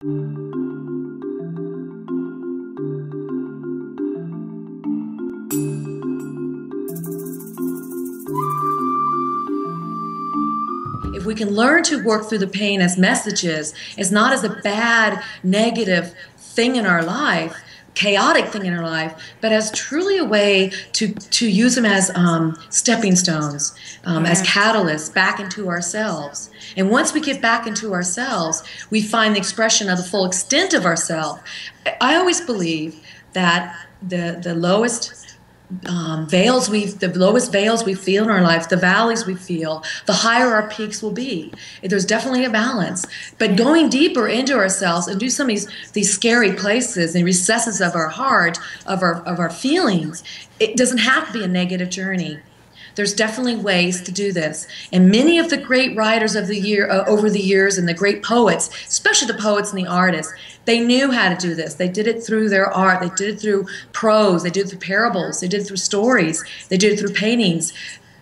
If we can learn to work through the pain as messages, as not as a bad, negative thing in our life, chaotic thing in our life, but as truly a way to use them as stepping stones, as catalysts back into ourselves. And once we get back into ourselves, we find the expression of the full extent of ourselves. I always believe that the lowest veils we feel in our life, the valleys we feel, the higher our peaks will be. There's definitely a balance. But going deeper into ourselves and do some of these scary places and recesses of our heart, of our feelings, it doesn't have to be a negative journey. There's definitely ways to do this. And many of the great writers of the year over the years, and the great poets, especially the poets and the artists, they knew how to do this. They did it through their art. They did it through prose. They did it through parables. They did it through stories. They did it through paintings.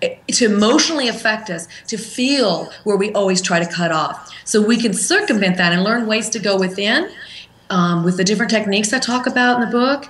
To emotionally affect us, to feel where we always try to cut off. So we can circumvent that and learn ways to go within with the different techniques I talk about in the book,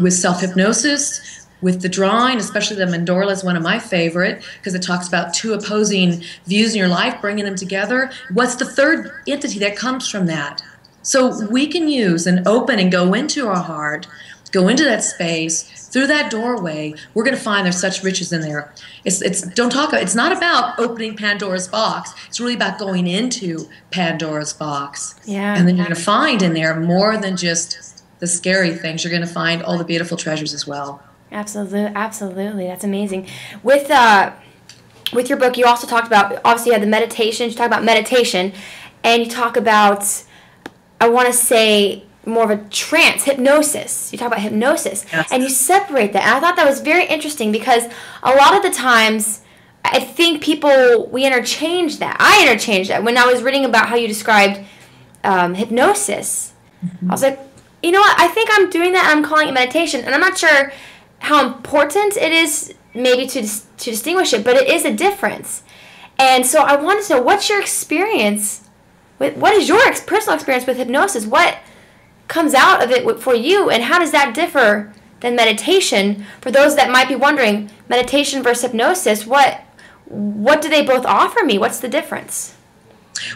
with self-hypnosis, with the drawing, especially the mandorla is one of my favorite because it talks about two opposing views in your life, bringing them together. What's the third entity that comes from that? So we can use and open and go into our heart, go into that space, through that doorway. We're going to find there's such riches in there. It's not about opening Pandora's box. It's really about going into Pandora's box. Yeah. And then you're going to find in there more than just the scary things. You're going to find all the beautiful treasures as well. Absolutely, absolutely. That's amazing. With your book, you also talked about, obviously you had the meditation, you talk about meditation, and you talk about, I want to say, more of a trance, hypnosis. You talk about hypnosis, yes. And you separate that. And I thought that was very interesting because a lot of the times, I think we interchange that. I interchanged that. When I was reading about how you described hypnosis, I was like, you know what, I think I'm doing that, and I'm calling it meditation, and I'm not sure how important it is maybe to distinguish it, but it is a difference. And so I wanted to know, what's your experience what is your personal experience with hypnosis? What comes out of it for you, and how does that differ than meditation? For those that might be wondering, meditation versus hypnosis, what do they both offer me? What's the difference?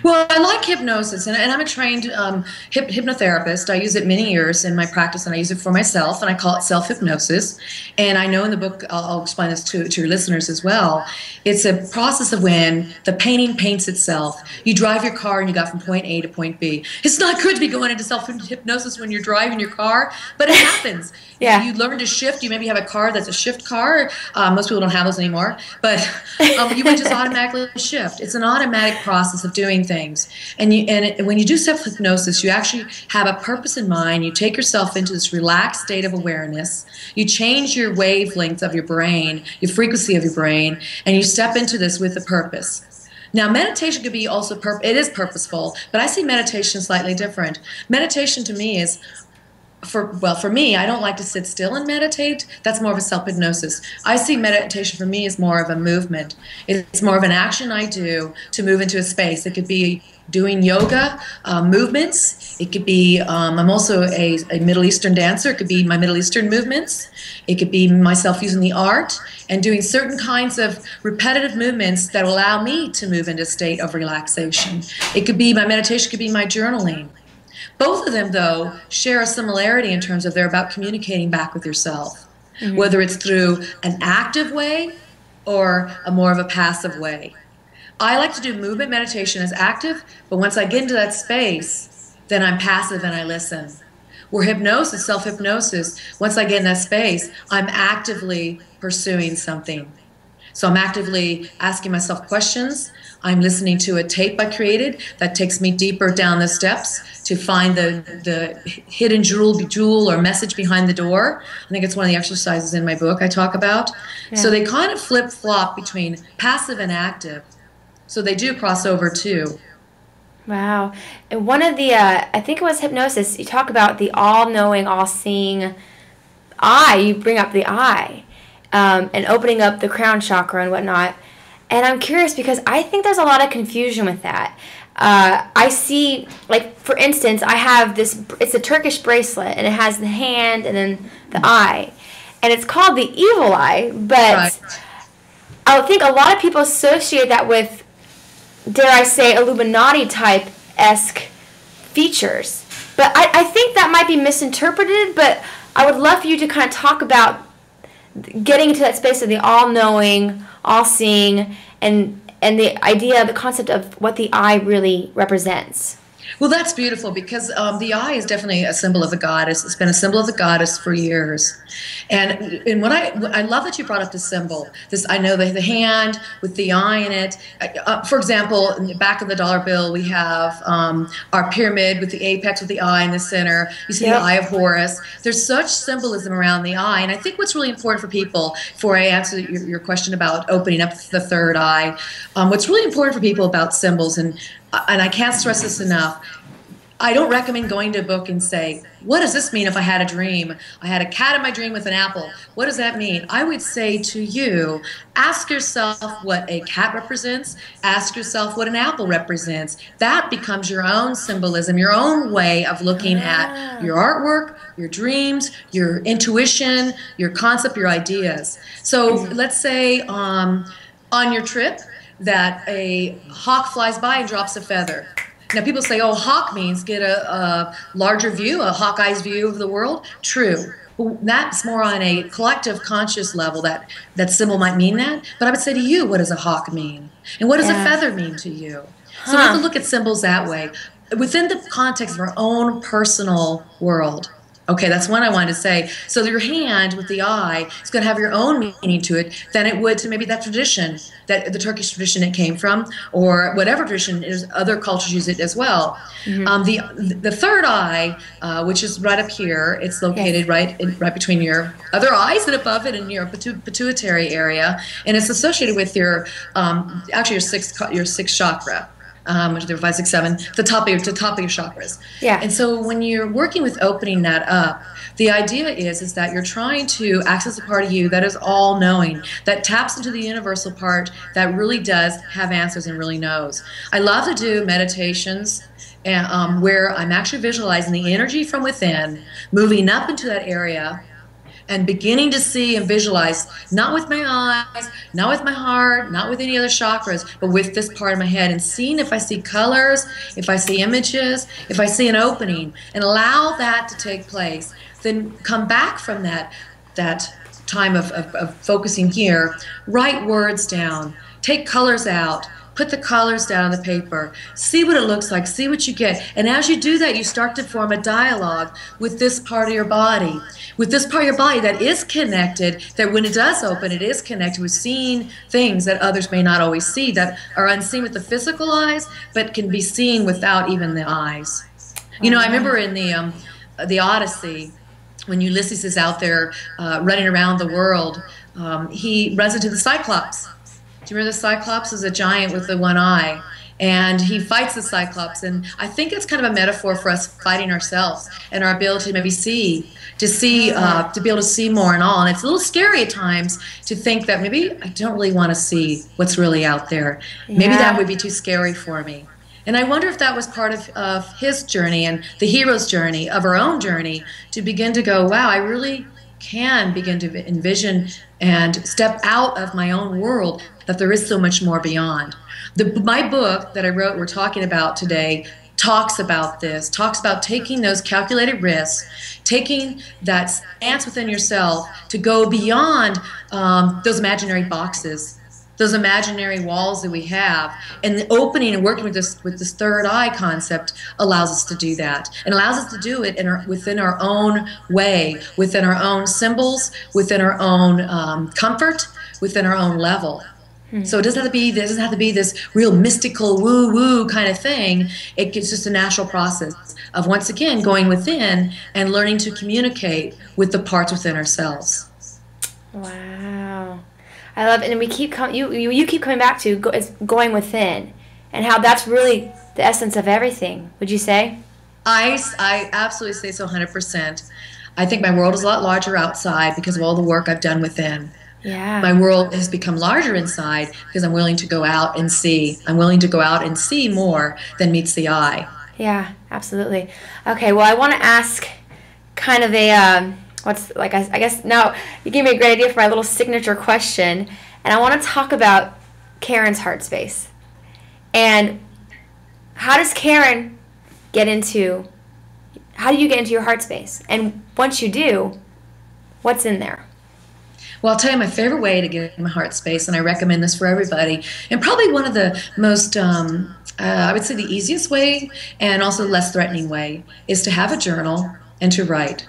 Well, I like hypnosis, and I'm a trained hypnotherapist. I use it many years in my practice, and I use it for myself, and I call it self-hypnosis. And I know in the book, I'll explain this to your listeners as well, it's a process of when the painting paints itself. You drive your car and you got from point A to point B. It's not good to be going into self-hypnosis when you're driving your car, but it happens. Yeah. You learn to shift. You maybe have a car that's a shift car. Most people don't have those anymore, but you might just automatically shift. It's an automatic process of doing things. And when you do self-hypnosis, you actually have a purpose in mind. You take yourself into this relaxed state of awareness. You change your wavelength of your brain, your frequency of your brain, and you step into this with a purpose. Now, meditation could be also it is purposeful, but I see meditation slightly different. Meditation to me is, for me, I don't like to sit still and meditate. That's more of a self-hypnosis. I see meditation for me as more of a movement. It's more of an action I do to move into a space. It could be doing yoga movements. It could be, I'm also a Middle Eastern dancer. It could be my Middle Eastern movements. It could be myself using the art and doing certain kinds of repetitive movements that allow me to move into a state of relaxation. It could be my meditation, could be my journaling. Both of them, though, share a similarity in terms of they're about communicating back with yourself, whether it's through an active way or a more of a passive way. I like to do movement meditation as active, but once I get into that space, then I'm passive and I listen. Where hypnosis, self-hypnosis, once I get in that space, I'm actively pursuing something. So I'm actively asking myself questions. I'm listening to a tape I created that takes me deeper down the steps to find the hidden jewel or message behind the door. I think it's one of the exercises in my book I talk about. Yeah. So they kind of flip-flop between passive and active. So they do cross over too. Wow. And one of the, I think it was hypnosis, you talk about the all-knowing, all-seeing eye. You bring up the eye and opening up the crown chakra and whatnot. And I'm curious because I think there's a lot of confusion with that. I see, like, for instance, I have this, it's a Turkish bracelet, and it has the hand and then the eye. And it's called the evil eye, but Right. I think a lot of people associate that with, dare I say, Illuminati type-esque features. But I think that might be misinterpreted, but I would love for you to kind of talk about getting into that space of the all-knowing, all-seeing, and the idea, the concept of what the eye really represents. Well, that's beautiful because the eye is definitely a symbol of the goddess. It's been a symbol of the goddess for years, and what I love that you brought up the symbol. This, I know, the hand with the eye in it. For example, in the back of the dollar bill, we have our pyramid with the apex with the eye in the center. You see the eye of Horus. There's such symbolism around the eye, and I think what's really important for people, before I answer your question about opening up the third eye, what's really important for people about symbols, and I can't stress this enough, I don't recommend going to a book and say, what does this mean if I had a dream? I had a cat in my dream with an apple. What does that mean? I would say to you, ask yourself what a cat represents. Ask yourself what an apple represents. That becomes your own symbolism, your own way of looking at your artwork, your dreams, your intuition, your concept, your ideas. So let's say on your trip, that a hawk flies by and drops a feather. Now people say, oh, hawk means get a larger view, a hawk-eye's view of the world. True. Well, that's more on a collective conscious level, that symbol might mean that. But I would say to you, what does a hawk mean? And what does a feather mean to you? So we have to look at symbols that way, within the context of our own personal world. Okay, that's one I wanted to say. So your hand with the eye is going to have your own meaning to it than it would to maybe that tradition, that the Turkish tradition it came from, or whatever tradition is. Other cultures use it as well. The third eye, which is right up here, it's located right between your other eyes and above it in your pituitary area, and it's associated with your actually your sixth chakra. 1, 2, 3, 4, 5, 6, 7, the top of your chakras. Yeah. And so when you're working with opening that up, the idea is that you're trying to access a part of you that is all-knowing, that taps into the universal part that really does have answers and really knows. I love to do meditations and, where I'm actually visualizing the energy from within, moving up into that area, and beginning to see and visualize, not with my eyes, not with my heart, not with any other chakras, but with this part of my head, and seeing if I see colors, if I see images, if I see an opening, and allow that to take place. Then come back from that time of focusing here, write words down, take colors out, put the colors down on the paper, see what it looks like, see what you get. And as you do that, you start to form a dialogue with this part of your body. With this part of your body that is connected, that when it does open, it is connected with seeing things that others may not always see, that are unseen with the physical eyes, but can be seen without even the eyes. You know, I remember in the Odyssey, when Ulysses is out there running around the world, he runs into the Cyclops. Do you remember the Cyclops? Is a giant with the one eye, and he fights the Cyclops. And I think it's kind of a metaphor for us fighting ourselves and our ability to maybe to be able to see more and all. And it's a little scary at times to think that maybe I don't really want to see what's really out there. Maybe that would be too scary for me. And I wonder if that was part of his journey and the hero's journey, of our own journey, to begin to go, wow, I really can begin to envision and step out of my own world, that there is so much more beyond. My book that I wrote, we're talking about today, talks about this, talks about taking those calculated risks, taking that stance within yourself to go beyond those imaginary boxes, those imaginary walls that we have, and the opening and working with this third eye concept allows us to do that, and allows us to do it within our own way, within our own symbols, within our own comfort, within our own level. So it doesn't have to be this real mystical woo-woo kind of thing. It's just a natural process of, once again, going within and learning to communicate with the parts within ourselves. Wow. I love it. And we keep you keep coming back to going within, and how that's really the essence of everything. Would you say? I absolutely say so, 100%. I think my world is a lot larger outside because of all the work I've done within. Yeah. My world has become larger inside because I'm willing to go out and see. I'm willing to go out and see more than meets the eye. Yeah, absolutely. Okay, well, I want to ask kind of a, I guess now you gave me a great idea for my little signature question, and I want to talk about Karen's Heartspace. And how do you get into your Heartspace? And once you do, what's in there? Well, I'll tell you my favorite way to get in my heart space, and I recommend this for everybody, and probably one of the most, I would say the easiest way and also the less threatening way is to have a journal and to write.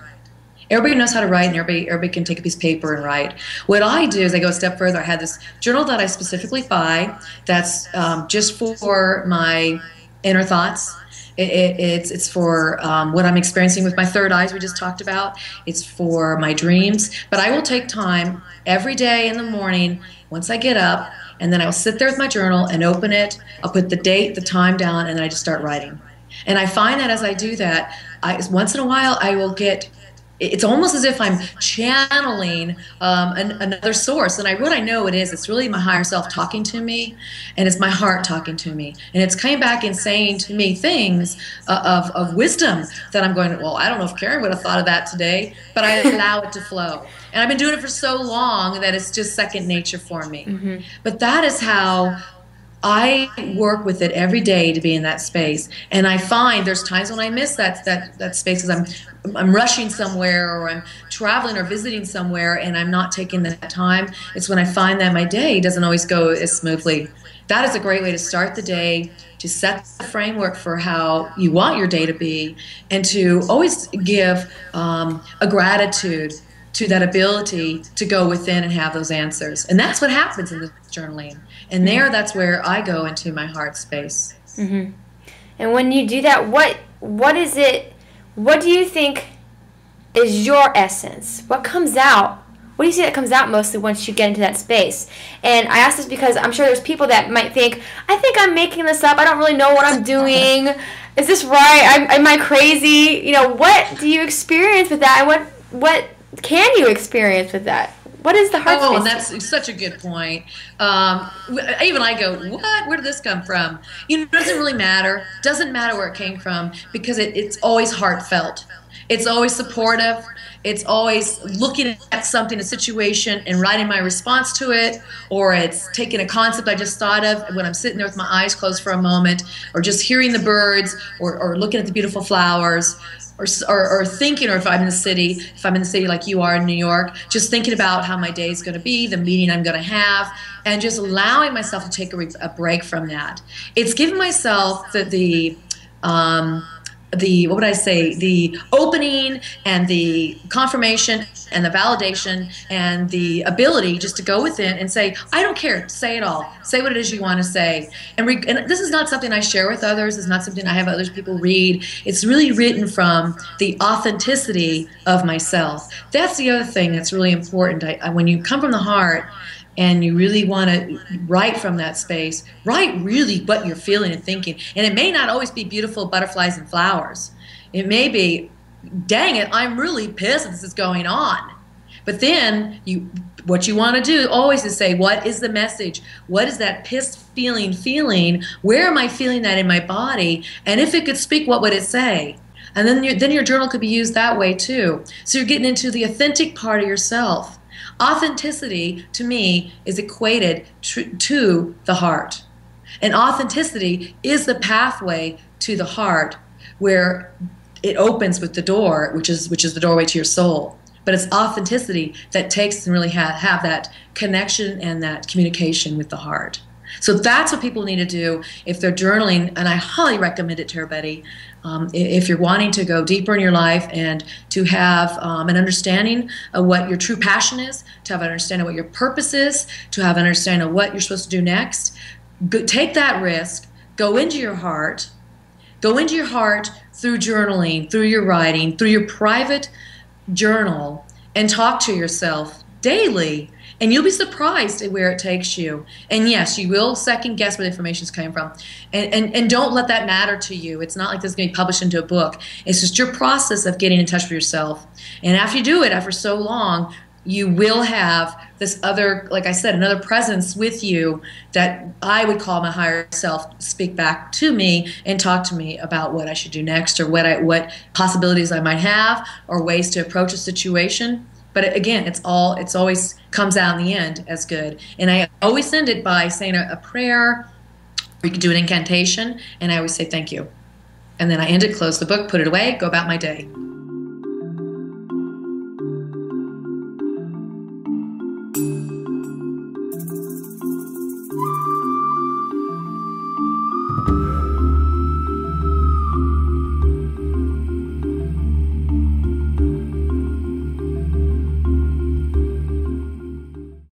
Everybody knows how to write, and everybody can take a piece of paper and write. What I do is I go a step further. I have this journal that I specifically buy that's just for my inner thoughts. It's for what I'm experiencing with my third eyes we just talked about. It's for my dreams. But I will take time every day in the morning once I get up, and then I'll sit there with my journal and open it. I'll put the date, the time down, and then I just start writing. And I find that as I do that, once in a while I will get, it's almost as if I'm channeling another source. And what I know it is, it's really my higher self talking to me, and it's my heart talking to me. And it's coming back and saying to me things of wisdom that I'm going, well, I don't know if Karen would have thought of that today, but I allow it to flow. And I've been doing it for so long that it's just second nature for me. Mm-hmm. But that is how I work with it every day to be in that space. And I find there's times when I miss that space because I'm rushing somewhere, or I'm traveling or visiting somewhere, and I'm not taking that time. It's when I find that my day doesn't always go as smoothly. That is a great way to start the day, to set the framework for how you want your day to be, and to always give a gratitude to that ability to go within and have those answers. And that's what happens in this journaling. And that's where I go into my heart space. Mm-hmm. And when you do that, what is it? What do you think is your essence? What comes out? What do you see that comes out mostly once you get into that space? And I ask this because I'm sure there's people that might think, I think I'm making this up. I don't really know what I'm doing. Is this right? Am I crazy? You know, what do you experience with that? And what can you experience with that? What is the heart space? Oh, and that's such a good point. Even I go, what? Where did this come from? You know, it doesn't really matter. Doesn't matter where it came from, because it's always heartfelt. It's always supportive. It's always looking at something, a situation, and writing my response to it, or it's taking a concept I just thought of when I'm sitting there with my eyes closed for a moment, or just hearing the birds, or looking at the beautiful flowers, or thinking, or if I'm in the city like you are in New York, just thinking about how my day is going to be, the meeting I'm going to have, and just allowing myself to take a break from that. It's giving myself the what would I say, the opening and the confirmation and the validation and the ability just to go within and say, I don't care, say it all. Say what it is you want to say. And this is not something I share with others. It's not something I have other people read. It's really written from the authenticity of myself. That's the other thing that's really important. When you come from the heart, and you really want to write from that space, write really what you're feeling and thinking. And it may not always be beautiful butterflies and flowers. It may be, dang it, I'm really pissed that this is going on. But then what you want to do always is say, what is the message? What is that pissed feeling? Where am I feeling that in my body? And if it could speak, what would it say? And then your journal could be used that way too. So you're getting into the authentic part of yourself. Authenticity, to me, is equated to the heart. And authenticity is the pathway to the heart, where it opens with the door, which is the doorway to your soul. But it's authenticity that takes and really have that connection and that communication with the heart. So that's what people need to do if they're journaling, and I highly recommend it to everybody. If you're wanting to go deeper in your life and to have an understanding of what your true passion is, to have an understanding of what your purpose is, to have an understanding of what you're supposed to do next, take that risk, go into your heart through journaling, through your writing, through your private journal, and talk to yourself daily. And you'll be surprised at where it takes you. And yes, you will second guess where the information is coming from. And don't let that matter to you. It's not like this is going to be published into a book. It's just your process of getting in touch with yourself. And after you do it, after so long, you will have this other, like I said, another presence with you that I would call my higher self speak back to me and talk to me about what I should do next, or what possibilities I might have, or ways to approach a situation. But again, it's always comes out in the end as good. And I always end it by saying a prayer, or you can do an incantation, and I always say thank you. And then I end it, close the book, put it away, go about my day.